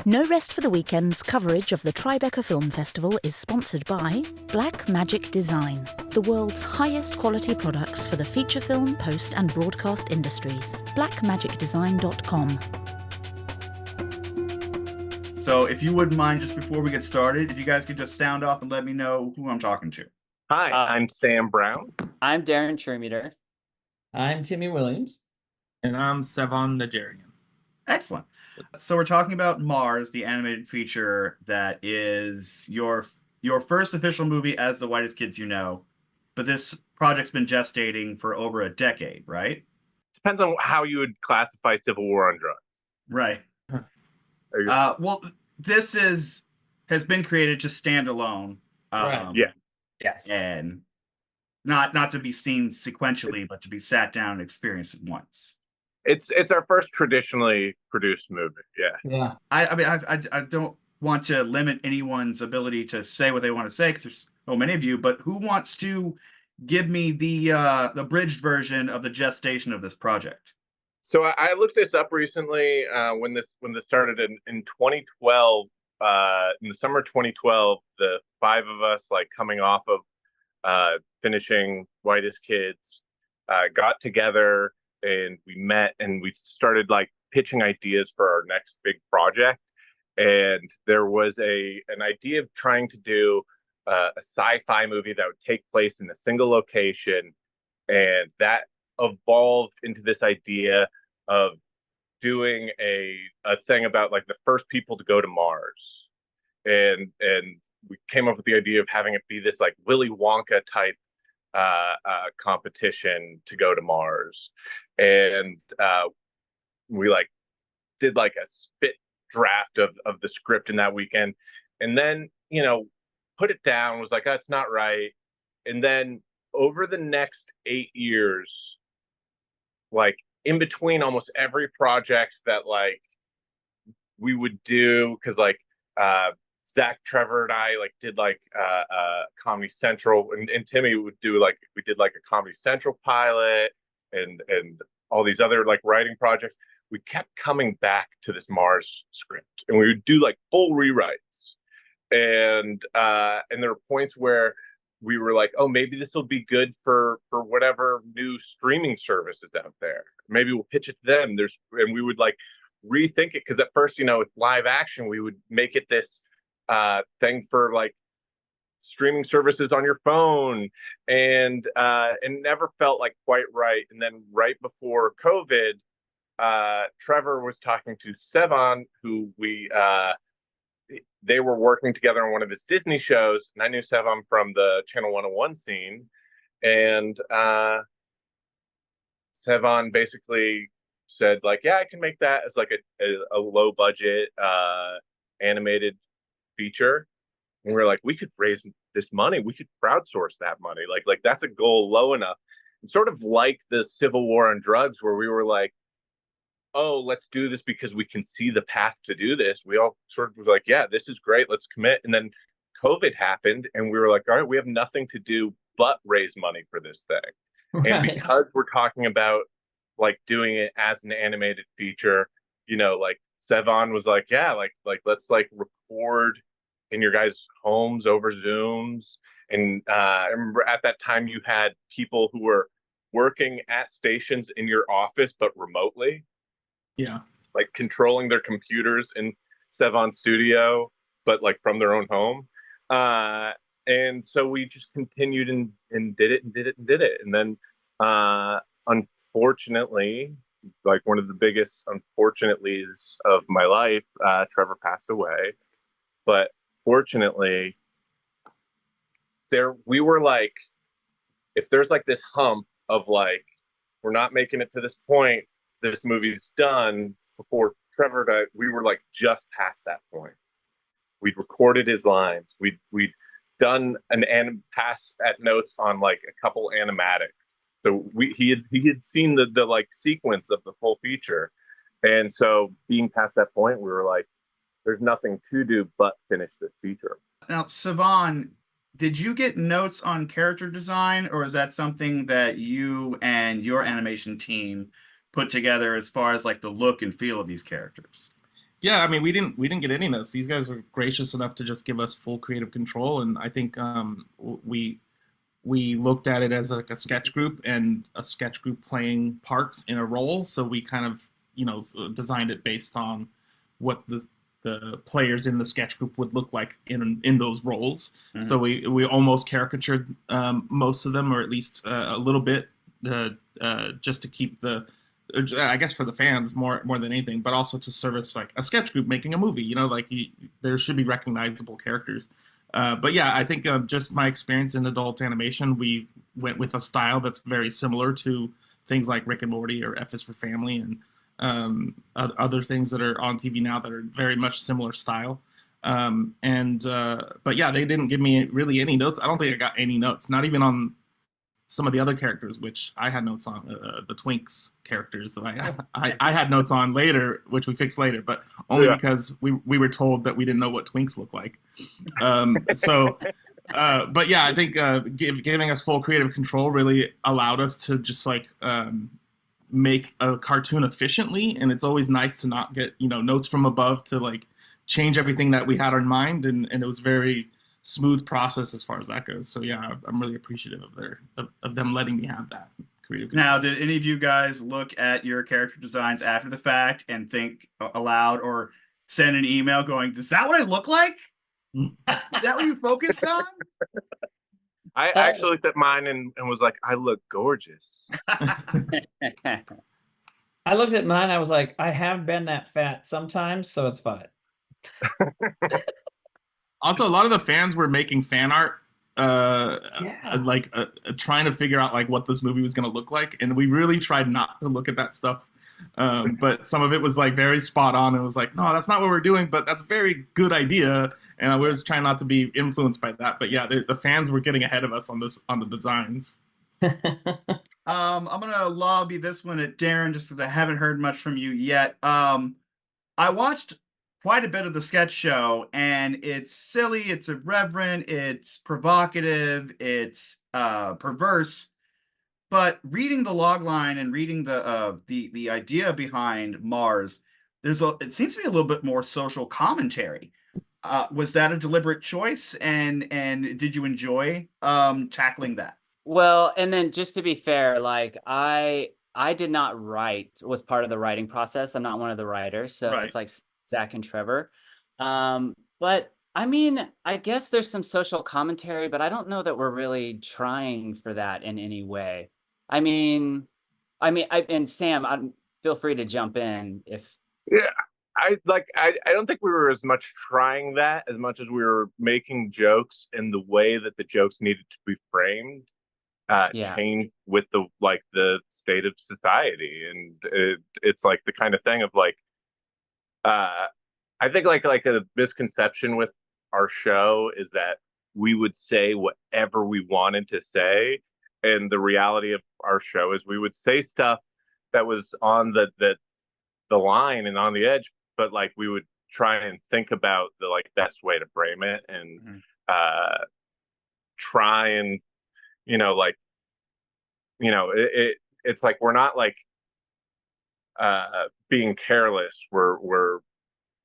No Rest for the Weekend's coverage of the Tribeca Film Festival is sponsored by Black Magic Design, the world's highest quality products for the feature film, post and broadcast industries. blackmagicdesign.com. So if you wouldn't mind, just before we get started, if you guys could just sound off and let me know who I'm talking to. Hi, I'm Sam Brown. I'm Darren Chermeter. I'm Timmy Williams. And I'm Sevan Najarian. Excellent. So we're talking about Mars, the animated feature that is your first official movie as the Whitest Kids You Know. But this project's been gestating for over a decade, right? Depends on how you would classify Civil War on Drugs. Right. Well, this has been created to stand alone. Right. Yeah. Yes. And not to be seen sequentially, but to be sat down and experienced at once. It's our first traditionally produced movie. Yeah. I mean, I don't want to limit anyone's ability to say what they want to say because there's so many of you. But who wants to give me the abridged version of the gestation of this project? So I looked this up recently when this started in 2012. In the summer of 2012, the five of us, like coming off of finishing Whitest Kids, got together and we met and we started like pitching ideas for our next big project. And there was an idea of trying to do a sci-fi movie that would take place in a single location, and that evolved into this idea of doing a thing about like the first people to go to Mars. And we came up with the idea of having it be this like Willy Wonka type competition to go to Mars. And we like did like a spit draft of the script in that weekend, and then put it down, was like, oh, it's not right. And then over the next 8 years, like in between almost every project that like we would do, because like Zach, Trevor, and I like did like Comedy Central, and Timmy would do like, we did like a Comedy Central pilot and all these other like writing projects. We kept coming back to this Mars script, and we would do like full rewrites. And there were points where we were like, oh, maybe this will be good for whatever new streaming service is out there. Maybe we'll pitch it to them. And we would like rethink it, because at first, it's live action. We would make it this thing for like streaming services on your phone, and never felt like quite right. And then right before COVID, Trevor was talking to Sevan, who they were working together on one of his Disney shows, and I knew Sevan from the Channel 101 scene, and Sevan basically said like, yeah, I can make that as like a low budget animated feature. And we're like, we could raise this money, we could crowdsource that money, like that's a goal low enough. And sort of like the Civil War on Drugs, where we were like, oh, let's do this because we can see the path to do this. We all sort of was like, yeah, this is great, let's commit. And then COVID happened, and we were like, all right, we have nothing to do but raise money for this thing. Right. And because we're talking about like doing it as an animated feature, like Sevan was like, yeah, like let's like record in your guys' homes over Zooms. And I remember at that time you had people who were working at stations in your office, but remotely. Yeah. Like controlling their computers in Sevan's studio, but like from their own home. And so we just continued and did it. And then unfortunately, like one of the biggest unfortunately's of my life, Trevor passed away. But fortunately, we were like, if there's like this hump of like, we're not making it to this point, this movie's done. Before Trevor died, we were like just past that point. We'd recorded his lines. We'd done an pass at notes on like a couple animatics. So he had seen the like sequence of the full feature. And so being past that point, we were like, there's nothing to do but finish this feature. Now, Sevan, did you get notes on character design, or is that something that you and your animation team put together as far as like the look and feel of these characters? Yeah, I mean, we didn't get any notes. These guys were gracious enough to just give us full creative control, and I think we looked at it as like a sketch group and a sketch group playing parts in a role. So we kind of, designed it based on what the players in the sketch group would look like in those roles. Mhm. So we almost caricatured most of them, or at least a little bit, just to keep I guess for the fans more than anything, but also to service like a sketch group making a movie. There should be recognizable characters. But yeah, I think just my experience in adult animation, we went with a style that's very similar to things like Rick and Morty or F is for Family and other things that are on TV now that are very much similar style. But yeah, they didn't give me really any notes. I don't think I got any notes, not even on some of the other characters, which I had notes on, the Twinks characters that I had notes on later, which we fixed later, but only because we were told that we didn't know what Twinks look like. But yeah, I think giving us full creative control really allowed us to just make a cartoon efficiently, and it's always nice to not get notes from above to like change everything that we had in mind, and it was very smooth process as far as that goes. So yeah, I'm really appreciative of them letting me have that creative control. Now, did any of you guys look at your character designs after the fact and think aloud or send an email going, "Is that what I look like? Is that what you focused on?" I actually looked at mine and was like, I look gorgeous. I looked at mine. I was like, I have been that fat sometimes, so it's fine. Also, a lot of the fans were making fan art, trying to figure out like what this movie was going to look like, and we really tried not to look at that stuff. But some of it was like very spot on, and it was like, no, that's not what we're doing, but that's a very good idea, and I was trying not to be influenced by that. But yeah, the fans were getting ahead of us on the designs. I'm gonna lobby this one at Darren just because I haven't heard much from you yet. I watched quite a bit of the sketch show, and it's silly, it's irreverent, it's provocative, it's perverse. But reading the log line and reading the idea behind Mars, it seems to be a little bit more social commentary. Was that a deliberate choice, and did you enjoy tackling that? Well, and then just to be fair, like I did not was part of the writing process. I'm not one of the writers, so Right. it's like Zach and Trevor. But I mean, I guess there's some social commentary, but I don't know that we're really trying for that in any way. And Sam, feel free to jump in if. Yeah, I don't think we were as much trying that as much as we were making jokes, and the way that the jokes needed to be framed changed with the state of society, and it's like the kind of thing of like I think like a misconception with our show is that we would say whatever we wanted to say, and the reality of our show is we would say stuff that was on the line and on the edge, but like we would try and think about the best way to frame it, and try and it's like we're not like being careless, we're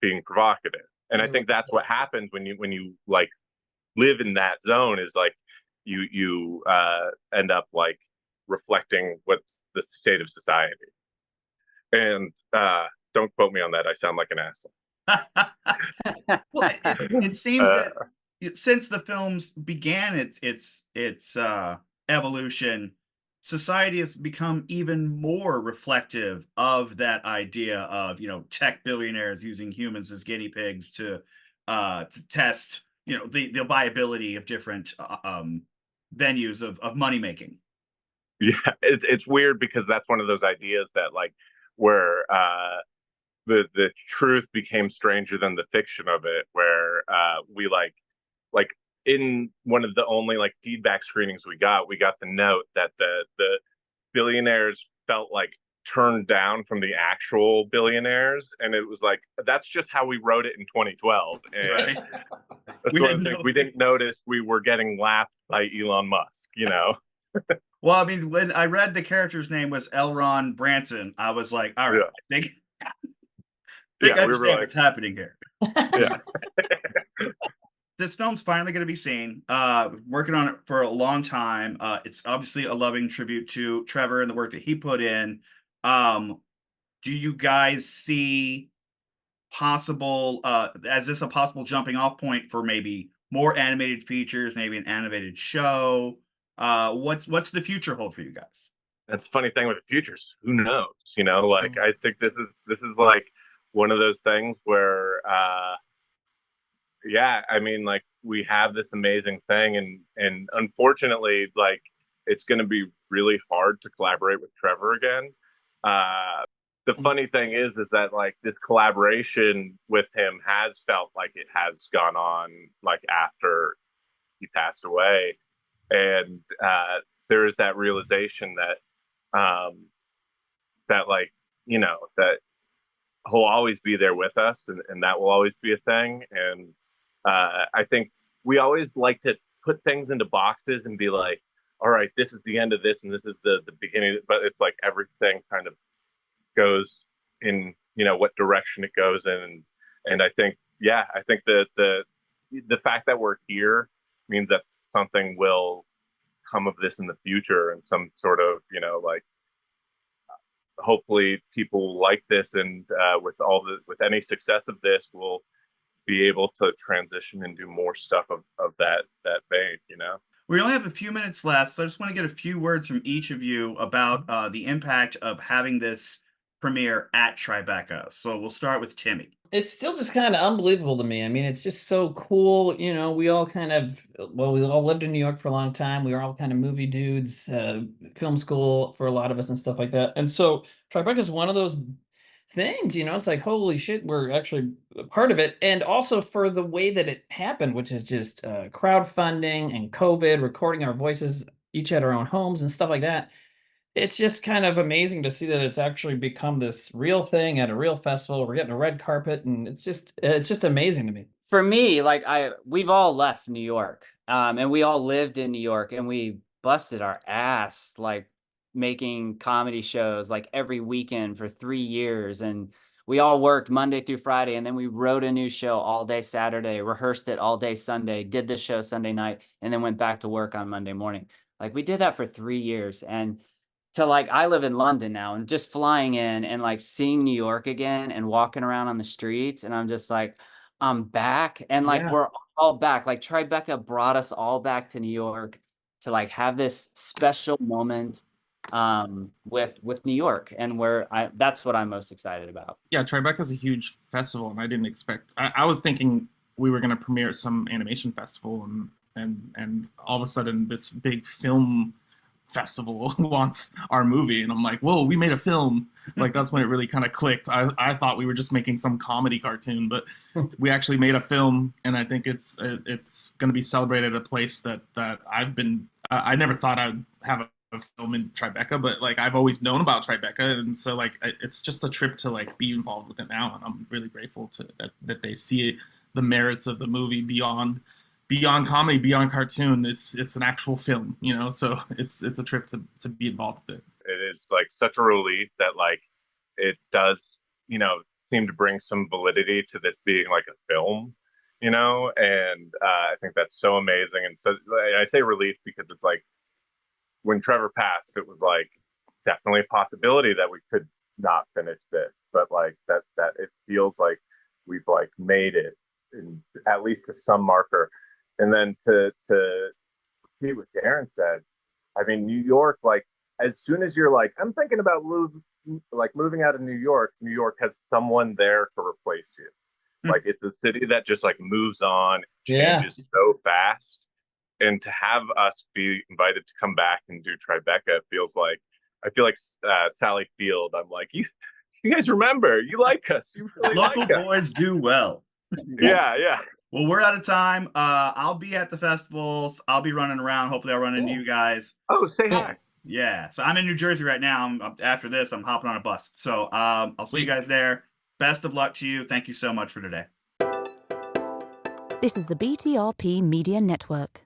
being provocative, and I think that's what happens when you like live in that zone, is like you end up like reflecting what's the state of society. And don't quote me on that. I sound like an asshole. Well, it seems that since the films began its evolution, society has become even more reflective of that idea of tech billionaires using humans as guinea pigs to test the viability of different venues of money making. Yeah, it's weird because that's one of those ideas that where the truth became stranger than the fiction of it, where we like in one of the only feedback screenings we got the note that the billionaires felt turned down from the actual billionaires, and it was like, that's just how we wrote it in 2012, and Right. that's one of the things we didn't notice. We were getting laughed by Elon Musk. Well, I mean, when I read the character's name was L. Ron Branson, I was like, all right, think I we were understand like, what's happening here. yeah. This film's finally going to be seen. Working on it for a long time. It's obviously a loving tribute to Trevor and the work that he put in. Do you guys see possible as this a possible jumping off point for maybe more animated features, maybe an animated show? What's the future hold for you guys? That's the funny thing with the futures. Who knows? Like I think this is like one of those things where yeah, I mean, like we have this amazing thing, and unfortunately, like it's going to be really hard to collaborate with Trevor again. The funny thing is that like this collaboration with him has felt like it has gone on like after he passed away, and there is that realization that like that he'll always be there with us, and that will always be a thing. And I think we always like to put things into boxes and be like, all right, this is the end of this, and this is the beginning. But it's like everything kind of goes in, what direction it goes in. And I think, yeah, I think that the fact that we're here means that something will come of this in the future, and some sort of, like, hopefully people like this, and with any success of this, we'll be able to transition and do more stuff of that vein. We only have a few minutes left, so I just want to get a few words from each of you about the impact of having this premiere at Tribeca. So we'll start with Timmy. It's still just kind of unbelievable to me. I mean, it's just so cool. We all we all lived in New York for a long time. We were all kind of movie dudes, film school for a lot of us and stuff like that. And so Tribeca is one of those things, it's like, holy shit, we're actually a part of it. And also for the way that it happened, which is just crowdfunding and COVID, recording our voices each at our own homes and stuff like that. It's just kind of amazing to see that it's actually become this real thing at a real festival. We're getting a red carpet, and it's just amazing to me. For me, like we've all left New York, and we all lived in New York, and we busted our ass like making comedy shows like every weekend for 3 years, and we all worked Monday through Friday, and then we wrote a new show all day Saturday, rehearsed it all day Sunday, did the show Sunday night, and then went back to work on Monday morning. Like we did that for 3 years, and I live in London now, and just flying in and like seeing New York again and walking around on the streets, and I'm just like, I'm back. And like, Yeah. we're all back. Like Tribeca brought us all back to New York to like have this special moment with New York, and that's what I'm most excited about. Yeah, Tribeca's a huge festival, and I didn't expect. I was thinking we were going to premiere at some animation festival, and all of a sudden this big film festival wants our movie, and I'm like, whoa, we made a film. Like that's when it really kind of clicked. I thought we were just making some comedy cartoon, but we actually made a film, and I think it's going to be celebrated at a place that I've been. I never thought I'd have a film in Tribeca, but like I've always known about Tribeca, and so like it's just a trip to like be involved with it now, and I'm really grateful that they see the merits of the movie beyond comedy, beyond cartoon. It's an actual film, so it's a trip to be involved with it. It is like such a relief that like it does seem to bring some validity to this being like a film, and I think that's so amazing. And so I say relief because it's like when Trevor passed, it was like definitely a possibility that we could not finish this, but like that it feels like we've like made it at least to some marker. And then to repeat what Darren said, I mean, New York, like as soon as you're like, I'm thinking about moving out of New York has someone there to replace you. Like it's a city that just like moves on, changes so fast. And to have us be invited to come back and do Tribeca feels like, I feel like Sally Field. I'm like, you guys remember, you like us. You really Local like us. boys do well. Yeah. Well, we're out of time. I'll be at the festivals. I'll be running around. Hopefully I'll run into you guys. Oh, say hi. Yeah. So I'm in New Jersey right now. After this, I'm hopping on a bus. So I'll see you guys there. Best of luck to you. Thank you so much for today. This is the BTRP Media Network.